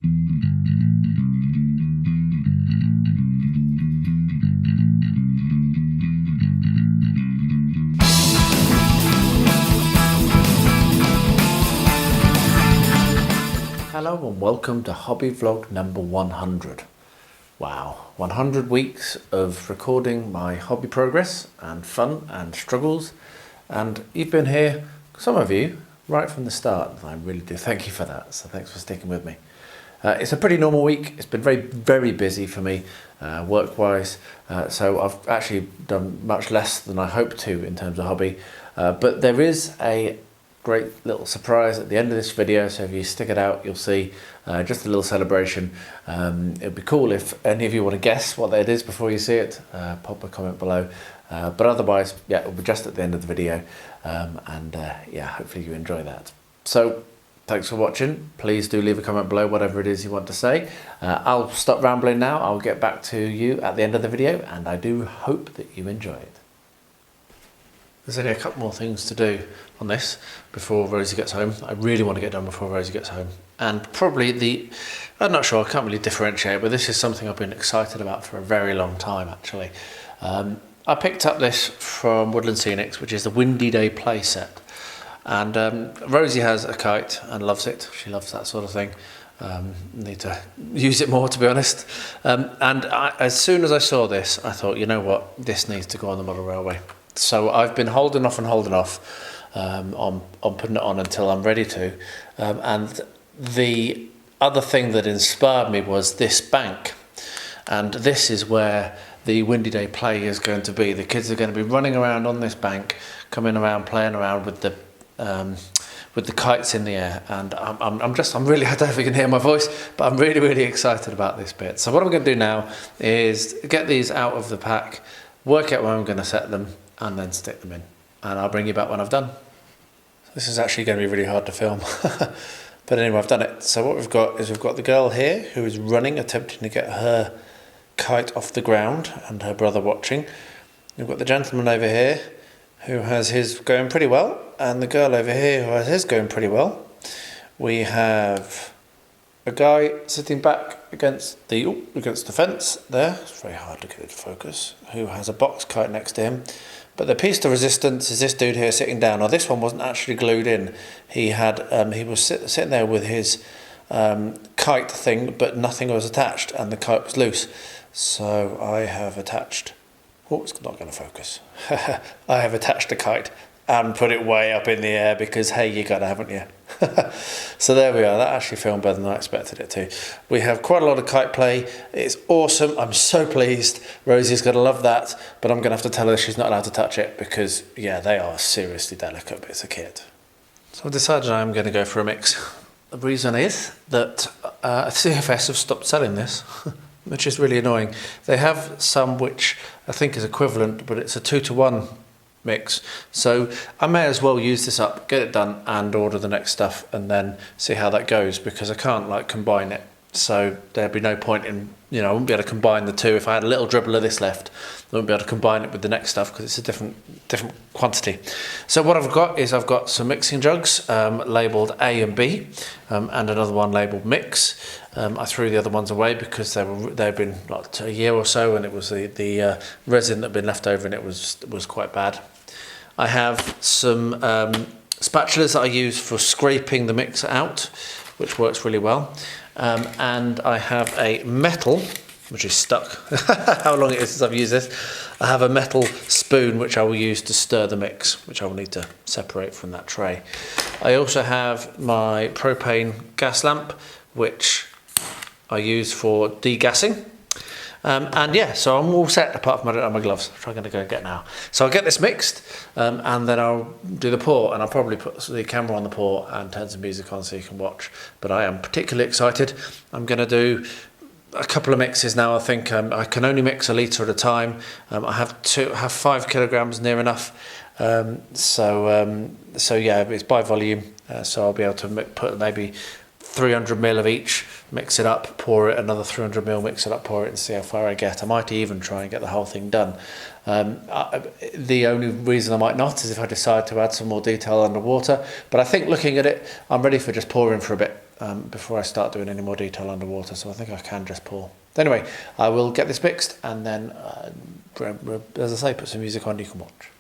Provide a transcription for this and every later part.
Hello and welcome to hobby vlog number 100. Wow, 100 weeks of recording my hobby progress and fun and struggles, and you've been here, some of you, right from the start. I really do thank you for that, so thanks for sticking with me. It's a pretty normal week. It's been very busy for me work-wise, so I've actually done much less than I hoped to in terms of hobby, but there is a great little surprise at the end of this video, so if you stick it out you'll see just a little celebration. It'd be cool if any of you want to guess what that is before you see it. Pop a comment below, but otherwise, yeah, it'll be just at the end of the video, and yeah, hopefully you enjoy that. So thanks for watching. Please do leave a comment below, whatever it is you want to say. I'll stop rambling now. I'll get back to you at the end of the video, and I do hope that you enjoy it. There's only a couple more things to do on this before Rosie gets home. I really want to get done before Rosie gets home. And probably I'm not sure, I can't really differentiate, but this is something I've been excited about for a very long time actually. I picked up this from Woodland Scenics, which is the Windy Day play set. And Rosie has a kite and loves it. She loves that sort of thing. Need to use it more, to be honest. As soon as I saw this, I thought, you know what, this needs to go on the model railway. So I've been holding off on putting it on until I'm ready to. And the other thing that inspired me was this bank. And this is where the Windy Day play is going to be. The kids are going to be running around on this bank, coming around, playing around with the kites in the air. And I'm really, I don't know if you can hear my voice, but I'm really excited about this bit. So what I'm going to do now is get these out of the pack, work out where I'm going to set them, and then stick them in, and I'll bring you back when I've done. This is actually going to be really hard to film, but anyway, I've done it. So what we've got is the girl here who is running, attempting to get her kite off the ground, and her brother watching. We've got the gentleman over here who has his going pretty well, and the girl over here who has his going pretty well. We have a guy sitting back against the fence there. It's very hard to get it to focus. Who has a box kite next to him. But the piece de resistance is this dude here sitting down. Now this one wasn't actually glued in. He was sitting there with his kite thing, but nothing was attached, and the kite was loose. So I have attached. Oh, it's not going to focus. I have attached a kite and put it way up in the air because hey, you got to, haven't you? So there we are. That actually filmed better than I expected it to. We have quite a lot of kite play. It's awesome. I'm so pleased. Rosie's going to love that, but I'm going to have to tell her she's not allowed to touch it because, yeah, they are seriously delicate bits of kit. So I've decided I'm going to go for a mix. The reason is that CFS have stopped selling this, which is really annoying. They have some which I think is equivalent, but it's a 2-to-1 mix, so I may as well use this up, get it done, and order the next stuff, and then see how that goes, because I can't like combine it. So there'd be no point in, you know, I wouldn't be able to combine the two. If I had a little dribble of this left, I wouldn't be able to combine it with the next stuff because it's a different quantity. So what I've got is some mixing jugs labelled A and B, and another one labelled mix. I threw the other ones away because they'd been like a year or so, and it was the resin that had been left over, and it was quite bad. I have some spatulas that I use for scraping the mix out, which works really well. And I have a metal, which is stuck. How long it is since I've used this. I have a metal spoon which I will use to stir the mix, which I will need to separate from that tray. I also have my propane gas lamp, which I use for degassing. And yeah, so I'm all set apart from I don't have my gloves, which I'm going to go and get now. So I'll get this mixed, and then I'll do the pour, and I'll probably put the camera on the pour and turn some music on so you can watch. But I am particularly excited. I'm going to do a couple of mixes now. I think I can only mix a litre at a time. I have 5 kilograms near enough. So yeah, it's by volume. So I'll be able to put maybe 300 ml of each, mix it up, pour it, another 300 ml, mix it up, pour it, and see how far I get. I might even try and get the whole thing done. The only reason I might not is if I decide to add some more detail underwater, but I think looking at it, I'm ready for just pouring for a bit. before I start doing any more detail underwater, so I think I can just pour. Anyway, I will get this mixed and then, as I say, put some music on you can watch.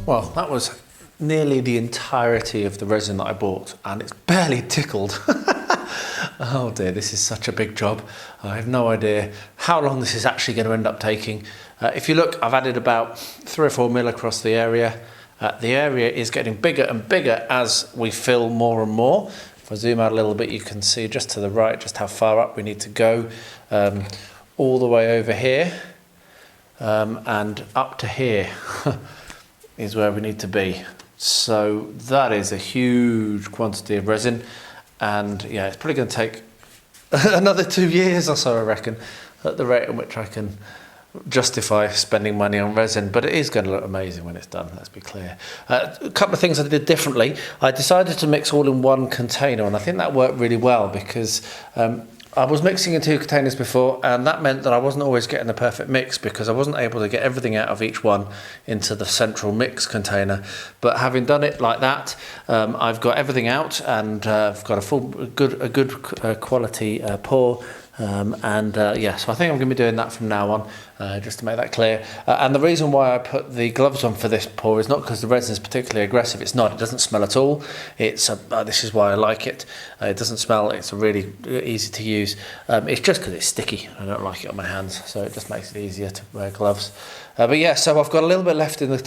Well, that was nearly the entirety of the resin that I bought, and it's barely tickled. Oh dear, this is such a big job. I have no idea how long this is actually going to end up taking. If you look, I've added about 3 or 4 mil across the area. The area is getting bigger and bigger as we fill more and more. If I zoom out a little bit, you can see just to the right just how far up we need to go, all the way over here, and up to here. Is where we need to be. So that is a huge quantity of resin, and yeah, it's probably going to take another 2 years or so, I reckon, at the rate at which I can justify spending money on resin, but it is going to look amazing when it's done, let's be clear. A couple of things I did differently. I decided to mix all in one container, and I think that worked really well because I was mixing in 2 containers before, and that meant that I wasn't always getting the perfect mix because I wasn't able to get everything out of each one into the central mix container. But having done it like that, I've got everything out, and I've got a good quality pour. So I think I'm going to be doing that from now on, just to make that clear. And the reason why I put the gloves on for this pour is not because the resin is particularly aggressive. It's not. It doesn't smell at all. It's this is why I like it. It doesn't smell. It's really easy to use. It's just because it's sticky. I don't like it on my hands, so it just makes it easier to wear gloves. But yeah, so I've got a little bit left in the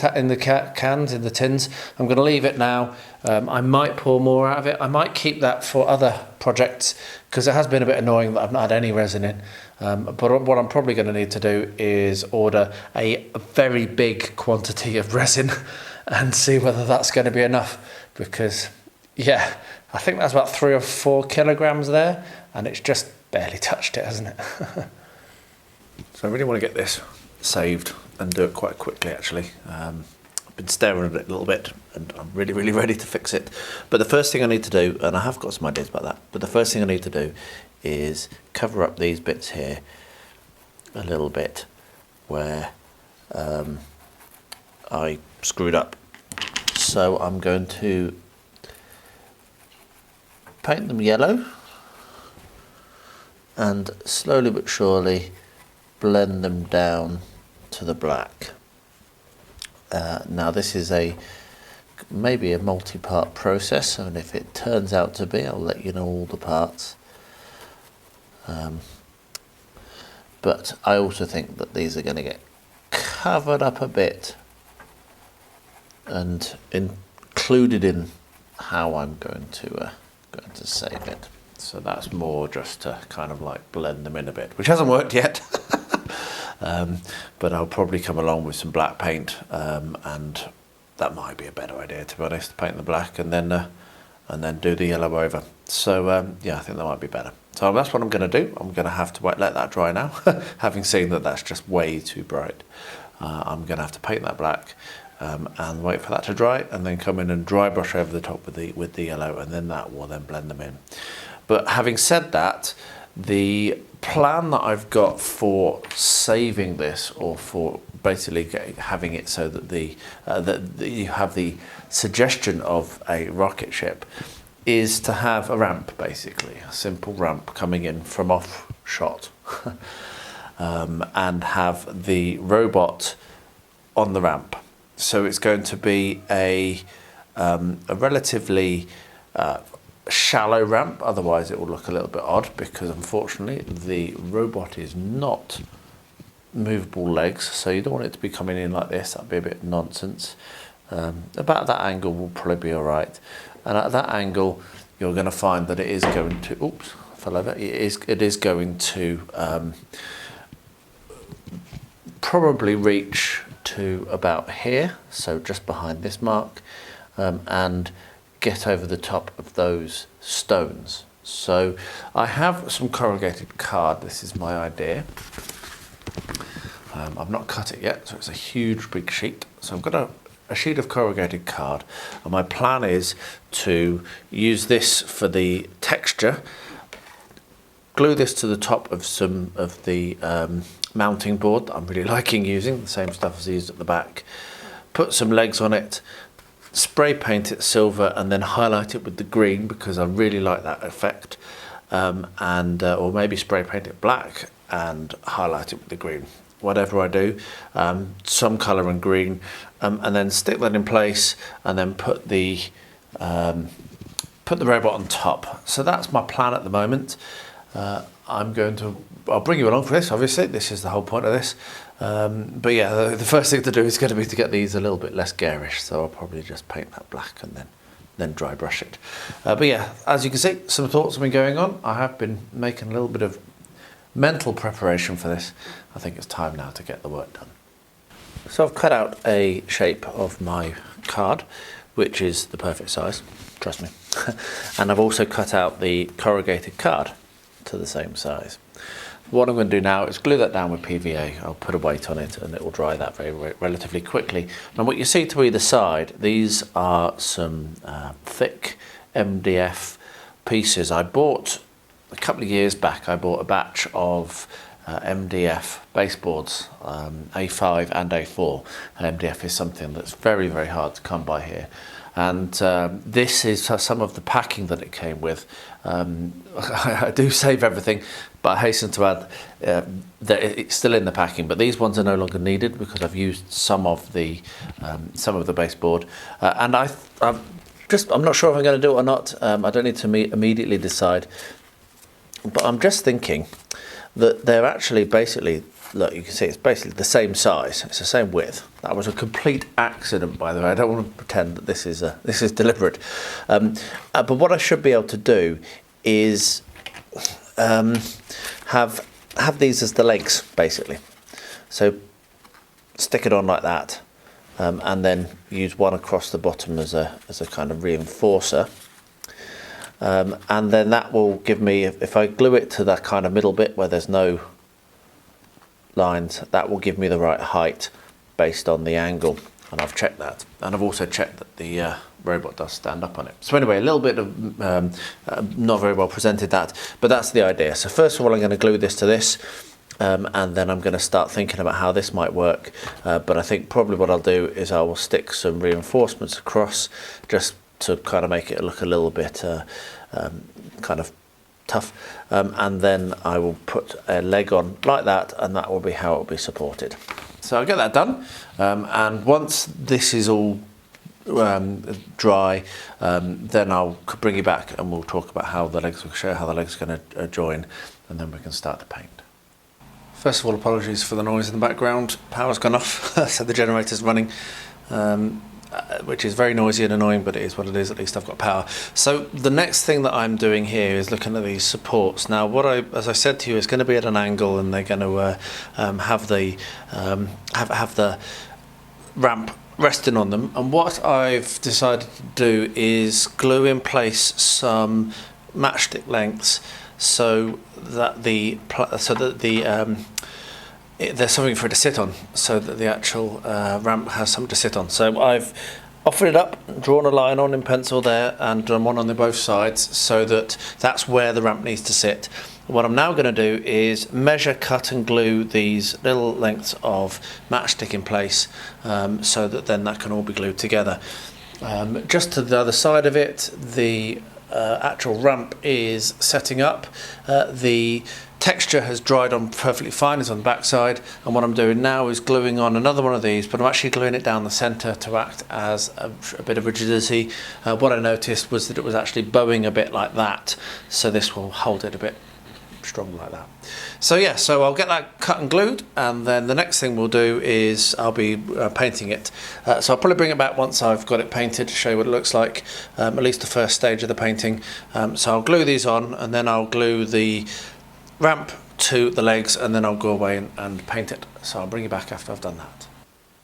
cans, in the tins. I'm going to leave it now. I might pour more out of it. I might keep that for other projects because it has been a bit annoying that I've not had any resin in. But what I'm probably going to need to do is order a very big quantity of resin and see whether that's going to be enough, because yeah, I think that's about 3 or 4 kilograms there, and it's just barely touched it, hasn't it? So I really want to get this saved and do it quite quickly, actually. I've been staring at it a little bit, and I'm really, really ready to fix it. But the first thing I need to do, and I have got some ideas about that, but the first thing I need to do is cover up these bits here a little bit where I screwed up. So I'm going to paint them yellow and slowly but surely blend them down to the black. Now this is maybe a multi-part process, and if it turns out to be, I'll let you know all the parts. But I also think that these are going to get covered up a bit and included in how I'm going to save it. So that's more just to kind of like blend them in a bit, which hasn't worked yet. But I'll probably come along with some black paint, and that might be a better idea, to be honest, paint the black and then do the yellow over. So yeah, I think that might be better. So that's what I'm going to do. I'm going to have to let that dry now, having seen that that's just way too bright. I'm going to have to paint that black and wait for that to dry, and then come in and dry brush over the top with the yellow, and then that will then blend them in. But having said that, the plan that I've got for saving this, or for basically having it so that that you have the suggestion of a rocket ship, is to have a ramp, basically a simple ramp coming in from off shot. and have the robot on the ramp. So it's going to be a relatively shallow ramp, otherwise it will look a little bit odd, because unfortunately the robot is not movable legs, so you don't want it to be coming in like this. That'd be a bit nonsense. About that angle will probably be all right, and at that angle you're going to find that it is going to, oops, fell over, it is going to probably reach to about here, so just behind this mark, and get over the top of those stones. So I have some corrugated card. This is my idea. I've not cut it yet, so it's a huge big sheet. So I've got a sheet of corrugated card, and my plan is to use this for the texture, glue this to the top of some of the mounting board that I'm really liking using, the same stuff as I used at the back, put some legs on it, spray paint it silver, and then highlight it with the green because I really like that effect, or maybe spray paint it black and highlight it with the green. Whatever I do, some colour and green, and then stick that in place, and then put the robot on top. So that's my plan at the moment. I'll bring you along for this, obviously. This is the whole point of this. But yeah, the first thing to do is going to be to get these a little bit less garish. So I'll probably just paint that black and then dry brush it. But yeah, as you can see, some thoughts have been going on. I have been making a little bit of mental preparation for this. I think it's time now to get the work done. So I've cut out a shape of my card, which is the perfect size, trust me. And I've also cut out the corrugated card to the same size. What I'm going to do now is glue that down with PVA. I'll put a weight on it and it will dry that relatively quickly. And what you see to either side, these are some thick MDF pieces. I bought a couple of years back, I bought a batch of MDF baseboards, A5 and A4. And MDF is something that's very, very hard to come by here. And this is some of the packing that it came with. I do save everything, but I hasten to add that it's still in the packing. But these ones are no longer needed because I've used some of the baseboard, and I'm not sure if I'm going to do it or not. I don't need to immediately decide, but I'm just thinking that they're actually basically, look, you can see it's basically the same size. It's the same width. That was a complete accident, by the way. I don't want to pretend that this is deliberate. But what I should be able to do is have these as the legs, basically. So stick it on like that, and then use one across the bottom as a kind of reinforcer. And then that will give me, if I glue it to that kind of middle bit where there's no lines, that will give me the right height based on the angle, and I've checked that, and I've also checked that the robot does stand up on it. So anyway, a little bit of not very well presented that, but that's the idea. So first of all, I'm going to glue this to this, and then I'm going to start thinking about how this might work, but I think probably what I'll do is I will stick some reinforcements across just to kind of make it look a little bit kind of tough, and then I will put a leg on like that, and that will be how it will be supported. So I'll get that done, and once this is all dry, then I'll bring you back and we'll talk about how the legs, we'll show how the legs are going to join, and then we can start to paint. First of all, apologies for the noise in the background. Power's gone off, so the generator's running. Which is very noisy and annoying, but it is what it is. At least I've got power. So the next thing that I'm doing here is looking at these supports. Now, as I said to you, is going to be at an angle, and they're going to have the ramp resting on them. And what I've decided to do is glue in place some matchstick lengths so that there's something for it to sit on, so that the actual ramp has something to sit on. So I've offered it up, drawn a line on in pencil there, and done one on both sides, so that that's where the ramp needs to sit. What I'm now going to do is measure, cut and glue these little lengths of matchstick in place, so that then that can all be glued together. Just to the other side of it, the actual ramp is setting up. The texture has dried on perfectly fine, it's on the back side, and what I'm doing now is gluing on another one of these, but I'm actually gluing it down the centre to act as a bit of rigidity. What I noticed was that it was actually bowing a bit like that, so this will hold it a bit strong like that. So yeah, so I'll get that cut and glued, and then the next thing we'll do is I'll be painting it. So I'll probably bring it back once I've got it painted to show you what it looks like, at least the first stage of the painting. So I'll glue these on, and then I'll glue the ramp to the legs, and then I'll go away and paint it. So I'll bring you back after I've done that.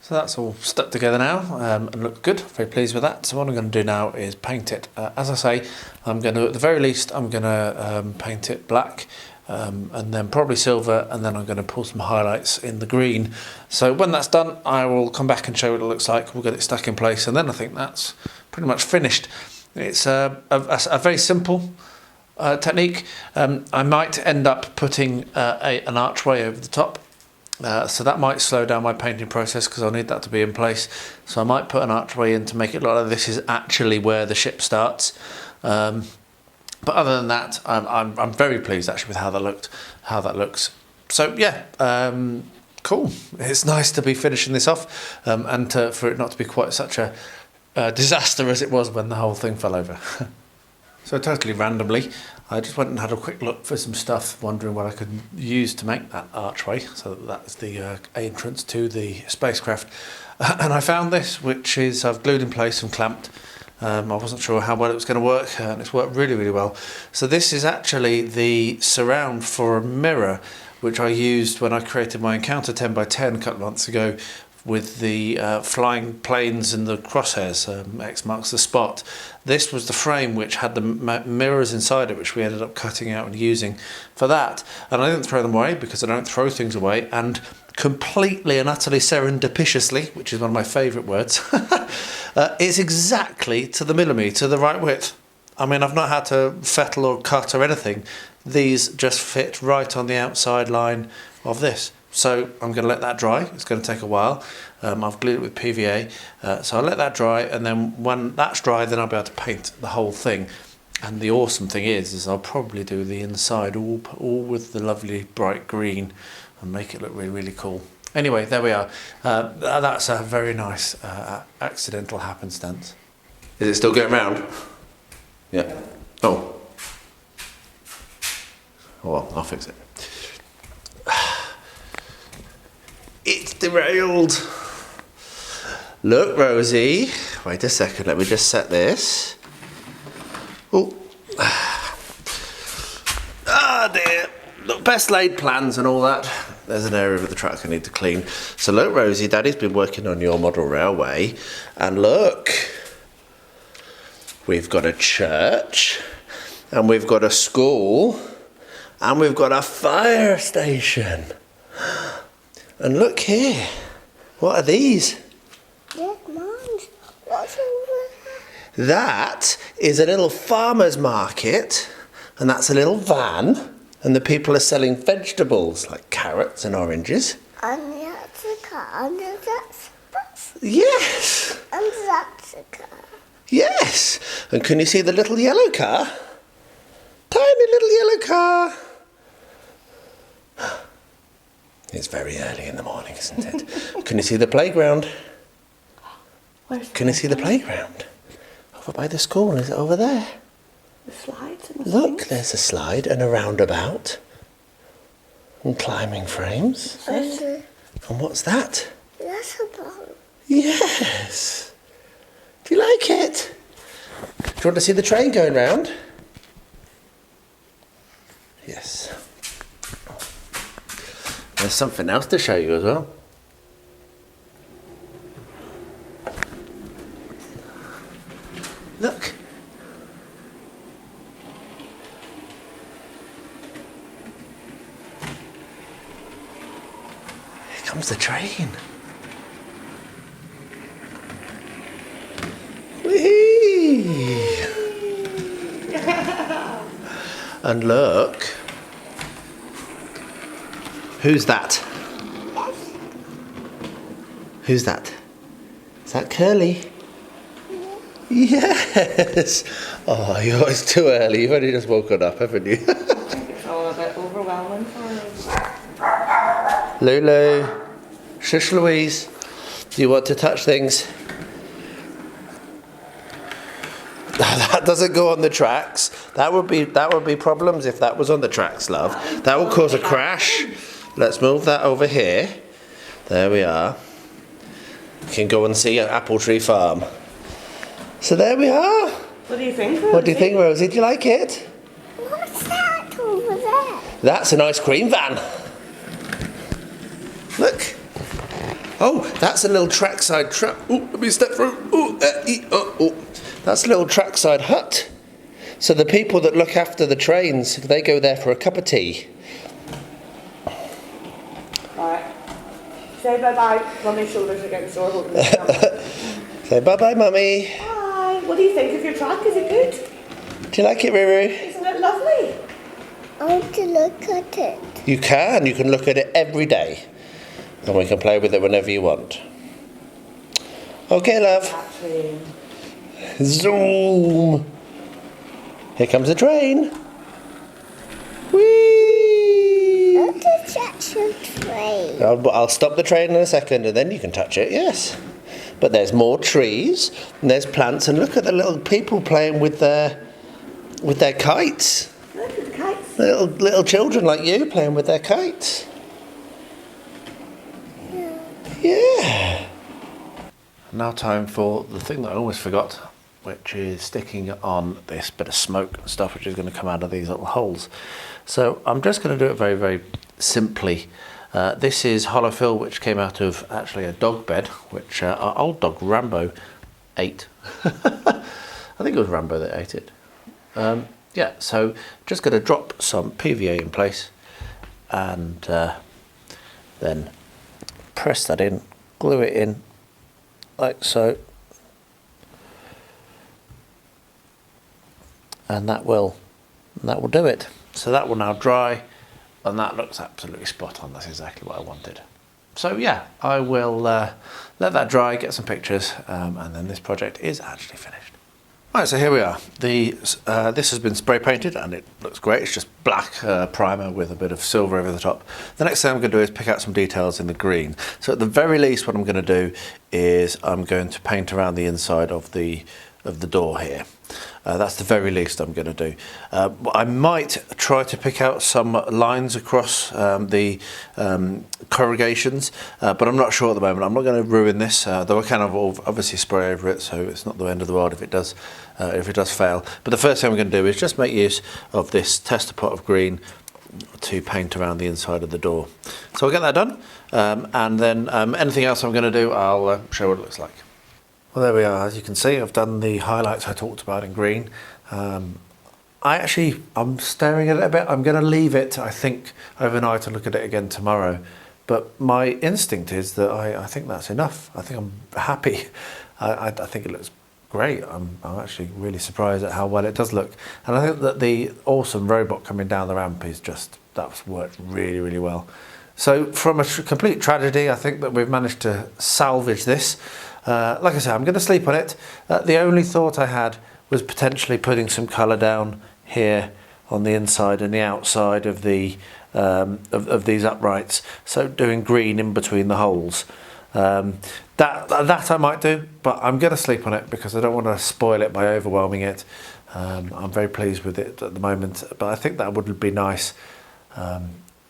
So that's all stuck together now, and look good. Very pleased with that. So what I'm going to do now is paint it. As I say, I'm going to, at the very least, I'm going to paint it black, and then probably silver, and then I'm going to pull some highlights in the green. So when that's done, I will come back and show you what it looks like. We'll get it stuck in place, and then I think that's pretty much finished. It's a very simple technique. I might end up putting an archway over the top, so that might slow down my painting process because I'll need that to be in place. So I might put an archway in to make it look like this is actually where the ship starts. But other than that, I'm very pleased actually with how that looks. So yeah, cool. It's nice to be finishing this off, and for it not to be quite such a disaster as it was when the whole thing fell over. So totally randomly, I just went and had a quick look for some stuff, wondering what I could use to make that archway, so that's the entrance to the spacecraft. And I found this, which is I've glued in place and clamped. I wasn't sure how well it was going to work, and it's worked really, really well. So this is actually the surround for a mirror, which I used when I created my Encounter 10x10 a couple of months ago, with the flying planes and the crosshairs, X marks the spot. This was the frame which had the mirrors inside it, which we ended up cutting out and using for that. And I didn't throw them away because I don't throw things away, and completely and utterly serendipitously, which is one of my favourite words, it's exactly to the millimetre the right width. I mean, I've not had to fettle or cut or anything. These just fit right on the outside line of this. So I'm going to let that dry. It's going to take a while. I've glued it with PVA, so I'll let that dry, and then when that's dry, then I'll be able to paint the whole thing. And the awesome thing is I'll probably do the inside all with the lovely bright green and make it look really, really cool. Anyway, there we are. That's a very nice accidental happenstance. Is it still going round? Yeah. Oh. Oh well, I'll fix it. It's derailed. Look, Rosie. Wait a second, let me just set this. Oh. Ah, dear. Look, best laid plans and all that. There's an area of the track I need to clean. So look, Rosie, Daddy's been working on your model railway. And look, we've got a church, and we've got a school, and we've got a fire station. And look here, what are these? What's over there? That is a little farmer's market, and that's a little van, and the people are selling vegetables like carrots and oranges. And that's a car, and that's yes. And that's a car. Yes. And can you see the little yellow car? Tiny little yellow car. It's very early in the morning, isn't it? Can you see the playground? Can you see the playground? Over by the school, is it over there? The slides and the Look, things. there's a slide and a roundabout. And climbing frames. And what's that? that's a ball. Yes. Do you like it? Do you want to see the train going round? Yes. There's something else to show you as well. Look. Here comes the train. Whee! And look. Who's that? Who's that? Is that Curly? Yes. Oh, it's too early. You've only just woken up, haven't you? I think it's all a bit overwhelming for us. Lulu, shush Louise, do you want to touch things? That doesn't go on the tracks. That would be problems if that was on the tracks, love. That would cause a crash. Let's move that over here. There we are. You can go and see an apple tree farm. So there we are. What do you think, Rosie? What do you think, Rosie? Do you like it? What's that over there? That's an ice cream van. Look. Oh, that's a little trackside trap. Oh, let me step through. Oh. That's a little trackside hut. So the people that look after the trains, they go there for a cup of tea. Right. Say bye-bye. Mummy's shoulders are getting sore holding this camera. Say bye-bye, Mummy. Bye. What do you think of your track? Is it good? Do you like it, Ruru? Isn't it lovely? I want to look at it. You can look at it every day. And we can play with it whenever you want. Okay, love. Actually, Zoom. Here comes the train. Whee! I want to touch your train. I'll stop the train in a second and then you can touch it, yes. But there's more trees and there's plants and look at the little people playing with their kites. look at the kites. Little children like you playing with their kites. Yeah. Now time for the thing that I almost forgot, which is sticking on this bit of smoke and stuff which is going to come out of these little holes. So I'm just going to do it very, very simply. This is hollow fill which came out of actually a dog bed which our old dog Rambo ate. I think it was Rambo that ate it. Yeah, so just going to drop some PVA in place and then press that in, glue it in like so, and that will do it. So that will now dry and that looks absolutely spot on. That's exactly what I wanted. So yeah, I will let that dry, get some pictures, and then this project is actually finished. Right, so here we are. This has been spray painted and it looks great. It's just black primer with a bit of silver over the top. The next thing I'm going to do is pick out some details in the green. So at the very least what I'm going to do is I'm going to paint around the inside of the door here. That's the very least I'm going to do. I might try to pick out some lines across the corrugations, but I'm not sure at the moment. I'm not going to ruin this, though I can obviously spray over it, so it's not the end of the world if it does fail. But the first thing I'm going to do is just make use of this tester pot of green to paint around the inside of the door. So I'll get that done, and then anything else I'm going to do, I'll show what it looks like. Well, there we are. As you can see, I've done the highlights I talked about in green. I'm staring at it a bit. I'm going to leave it, I think, overnight and look at it again tomorrow. But my instinct is that I think that's enough. I think I'm happy. I think it looks great. I'm actually really surprised at how well it does look. And I think that the awesome robot coming down the ramp is that's worked really, really well. So from a complete tragedy, I think that we've managed to salvage this. Like I said, I'm going to sleep on it. The only thought I had was potentially putting some colour down here on the inside and the outside of the of these uprights. So doing green in between the holes. That I might do, but I'm going to sleep on it because I don't want to spoil it by overwhelming it. I'm very pleased with it at the moment, but I think that would be nice.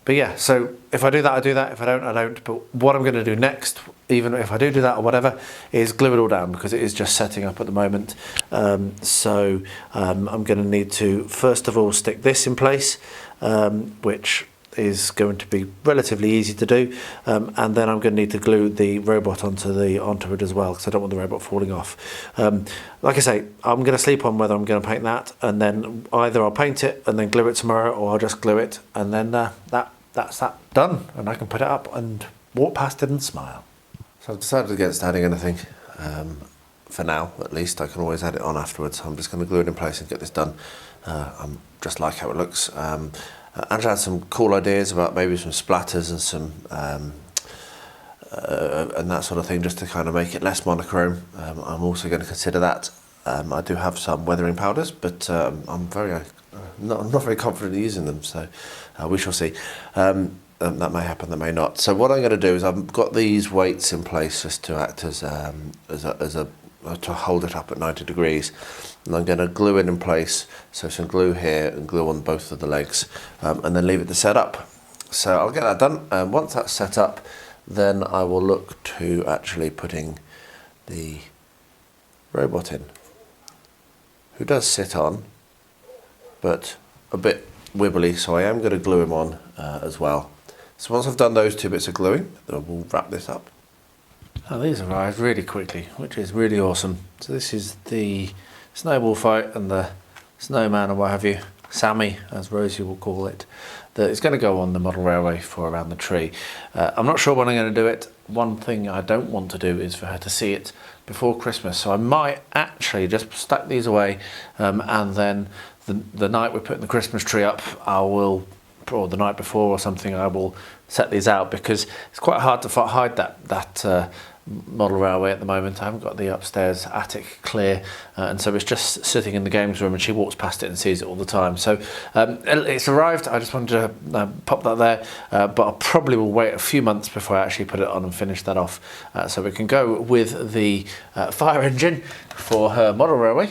But yeah, so if I do that, I do that. If I don't, I don't. But what I'm going to do next, even if I do that or whatever, is glue it all down because it is just setting up at the moment. So I'm going to need to, first of all, stick this in place, which is going to be relatively easy to do. And then I'm going to need to glue the robot onto it as well because I don't want the robot falling off. Like I say, I'm going to sleep on whether I'm going to paint that, and then either I'll paint it and then glue it tomorrow, or I'll just glue it and then that's that done, and I can put it up and walk past it and smile. So I've decided against adding anything for now, at least. I can always add it on afterwards. I'm just going to glue it in place and get this done. I'm just like how it looks. Angela had some cool ideas about maybe some splatters and some and that sort of thing, just to kind of make it less monochrome. I'm also going to consider that I do have some weathering powders, but I'm not very confident in using them, so we shall see. That may happen, that may not. So what I'm going to do is I've got these weights in place just to act as to hold it up at 90 degrees, and I'm going to glue it in place. So some glue here and glue on both of the legs, and then leave it to set up. So I'll get that done, and once that's set up, then I will look to actually putting the robot in, who does sit on, but a bit wibbly, so I am going to glue him on as well. So once I've done those two bits of gluing, then we'll wrap this up. Now these arrived really quickly, which is really awesome. So this is the snowball fight and the snowman, or what have you, Sammy, as Rosie will call it, that is going to go on the model railway for around the tree. I'm not sure when I'm going to do it. One thing I don't want to do is for her to see it before Christmas, so I might actually just stack these away, and then the night we're putting the Christmas tree up, or the night before or something, I will set these out, because it's quite hard to hide that model railway at the moment. I haven't got the upstairs attic clear, and so it's just sitting in the games room, and she walks past it and sees it all the time. So it's arrived. I just wanted to pop that there, but I probably will wait a few months before I actually put it on and finish that off, so we can go with the fire engine for her model railway,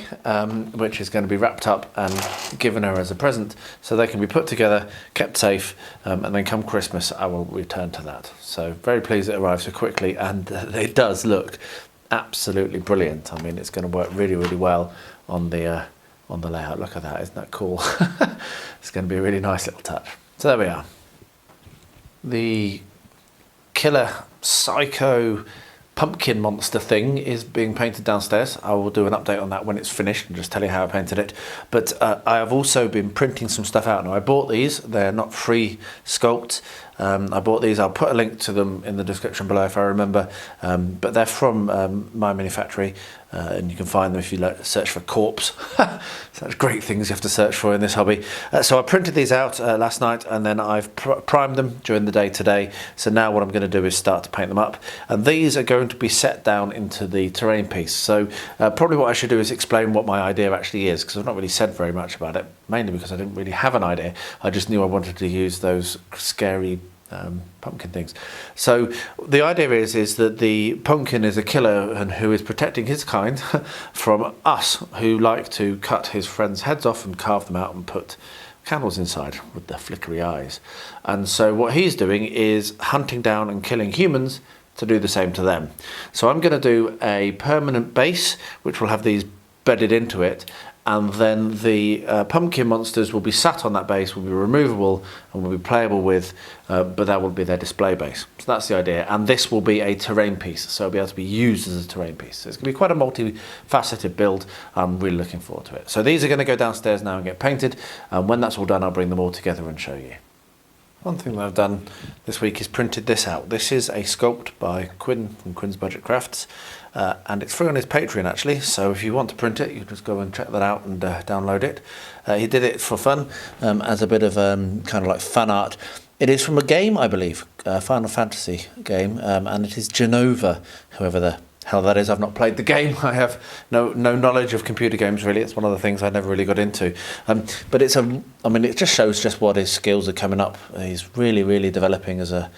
which is going to be wrapped up and given her as a present, so they can be put together, kept safe, and then come Christmas I will return to that. So very pleased it arrived so quickly, and it does look absolutely brilliant. I mean, it's going to work really, really well on the layout. Look at that, isn't that cool? It's going to be a really nice little touch. So there we are. The killer psycho pumpkin monster thing is being painted downstairs. I will do an update on that when it's finished and just tell you how I painted it. But I have also been printing some stuff out. Now I bought these, they're not free sculpt. I bought these, I'll put a link to them in the description below if I remember, but they're from my manufactory, and you can find them if you search for corpse. Such great things you have to search for in this hobby. So I printed these out last night, and then I've primed them during the day today. So now what I'm going to do is start to paint them up, and these are going to be set down into the terrain piece. So probably what I should do is explain what my idea actually is, because I've not really said very much about it, mainly because I didn't really have an idea. I just knew I wanted to use those scary pumpkin things. So the idea is that the pumpkin is a killer and who is protecting his kind from us, who like to cut his friends' heads off and carve them out and put candles inside with their flickery eyes. And so what he's doing is hunting down and killing humans to do the same to them. So I'm going to do a permanent base which will have these bedded into it, and then the pumpkin monsters will be sat on that base, will be removable and will be playable with, but that will be their display base. So that's the idea, and this will be a terrain piece, so it'll be able to be used as a terrain piece. So it's going to be quite a multifaceted build. I'm really looking forward to it. So these are going to go downstairs now and get painted, and when that's all done I'll bring them all together and show you. One thing that I've done this week is printed this out. This is a sculpt by Quin from Quin's Budget Crafts, and it's free on his Patreon actually, so if you want to print it you just go and check that out and download it. He did it for fun, as a bit of kind of like fan art. It is from a game, I believe, a Final Fantasy game, and it is Genova, whoever the hell that is. I've not played the game. I have no knowledge of computer games really. It's one of the things I never really got into. But it just shows just what his skills are coming up. He's really developing as a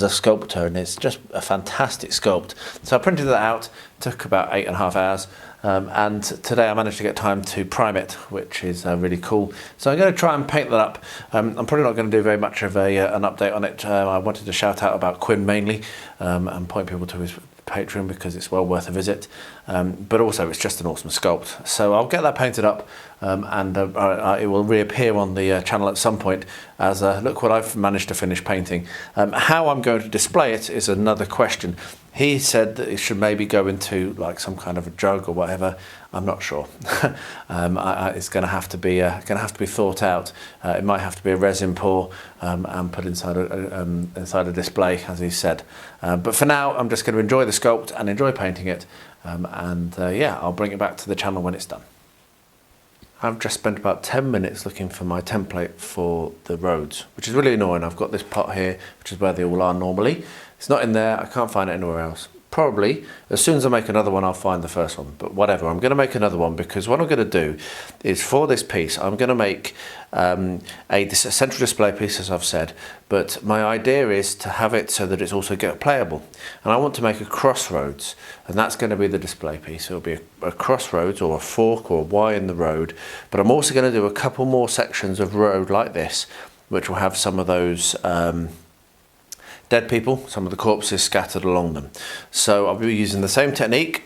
sculptor, and it's just a fantastic sculpt. So I printed that out. Took about 8.5 hours. And today I managed to get time to prime it, which is really cool. So I'm going to try and paint that up. I'm probably not going to do very much of an update on it. I wanted to shout out about Quin mainly, and point people to his Patreon because it's well worth a visit, but also it's just an awesome sculpt. So I'll get that painted up, and it will reappear on the channel at some point as look what I've managed to finish painting. How I'm going to display it is another question. He said that it should maybe go into like some kind of a jug or whatever. I'm not sure. It's going to have to be thought out. It might have to be a resin pour and put inside a display, as he said. But for now, I'm just going to enjoy the sculpt and enjoy painting it. Yeah, I'll bring it back to the channel when it's done. I've just spent about 10 minutes looking for my template for the roads, which is really annoying. I've got this pot here, which is where they all are normally. It's not in there. I can't find it anywhere else. probably, as soon as I make another one, I'll find the first one. But whatever, I'm going to make another one, because what I'm going to do is, for this piece, I'm going to make a central display piece, as I've said. But my idea is to have it so that it's also playable. And I want to make a crossroads, and that's going to be the display piece. It'll be a crossroads, or a fork, or a Y in the road. But I'm also going to do a couple more sections of road like this, which will have some of those dead people, some of the corpses scattered along them. So I'll be using the same technique,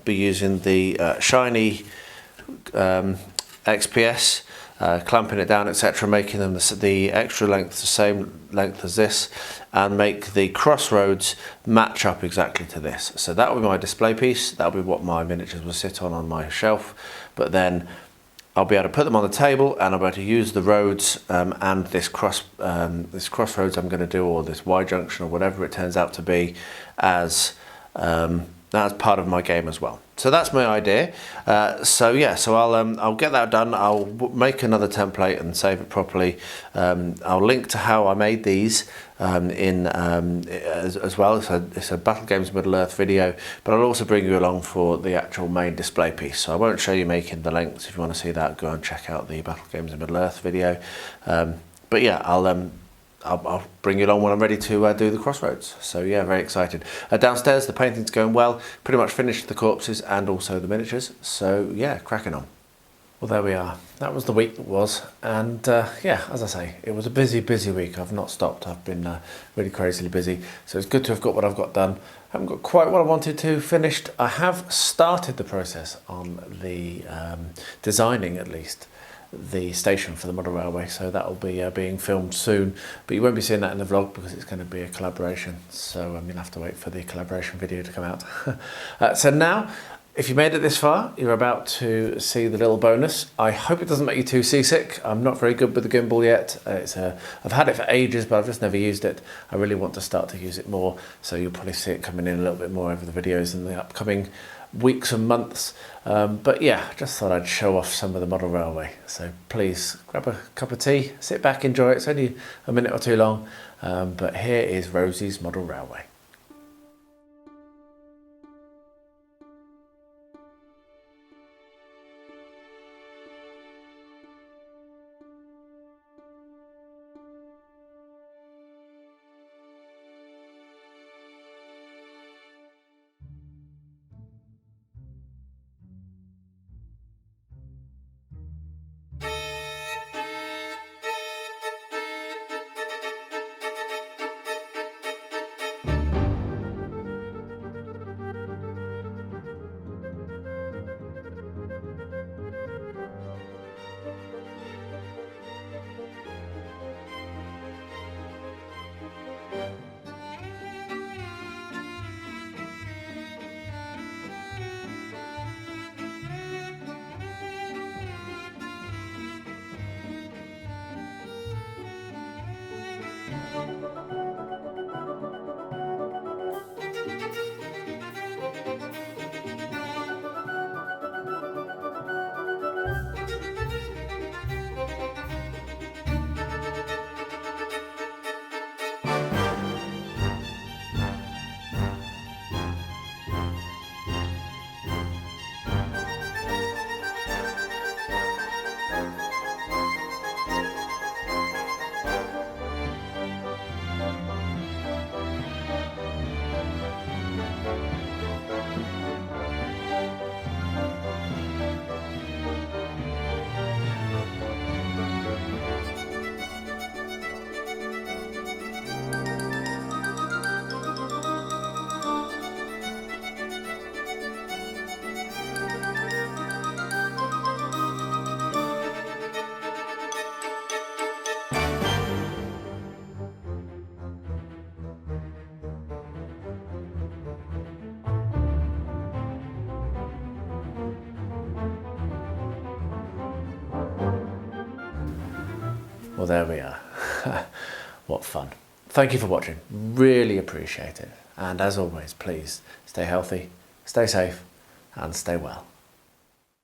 be using the shiny XPS, clamping it down, etc., making them the extra length the same length as this, and make the crossroads match up exactly to this. So that will be my display piece, that will be what my miniatures will sit on my shelf, but then I'll be able to put them on the table, and I'll be able to use the roads and this crossroads I'm going to do, or this Y junction, or whatever it turns out to be, as part of my game as well. So that's my idea. So yeah, so I'll get that done. I'll make another template and save it properly. I'll link to how I made these as well. It's a Battle Games Middle Earth video, but I'll also bring you along for the actual main display piece. So I won't show you making the lengths. If you want to see that, go and check out the Battle Games Middle Earth video. But yeah, I'll bring you along when I'm ready to do the crossroads. So yeah, very excited. Downstairs, the painting's going well. Pretty much finished the corpses and also the miniatures. So yeah, cracking on. Well, there we are. That was the week that was. And yeah, as I say, it was a busy week. I've not stopped. I've been really crazily busy. So it's good to have got what I've got done. I haven't got quite what I wanted to finished. I have started the process on the designing, at least, the station for the model railway, so that'll be being filmed soon, but you won't be seeing that in the vlog because it's going to be a collaboration, so you'll have to wait for the collaboration video to come out. So now, if you made it this far, you're about to see the little bonus. I hope it doesn't make you too seasick. I'm not very good with the gimbal yet. I've had it for ages, but I've just never used it. I really want to start to use it more, so you'll probably see it coming in a little bit more over the videos in the upcoming weeks and months. But yeah, just thought I'd show off some of the model railway. So please grab a cup of tea, sit back, enjoy it. It's only a minute or two long, but here is Rosie's model railway. Well, there we are. What fun. Thank you for watching. Really appreciate it. And as always, please stay healthy, stay safe, and stay well.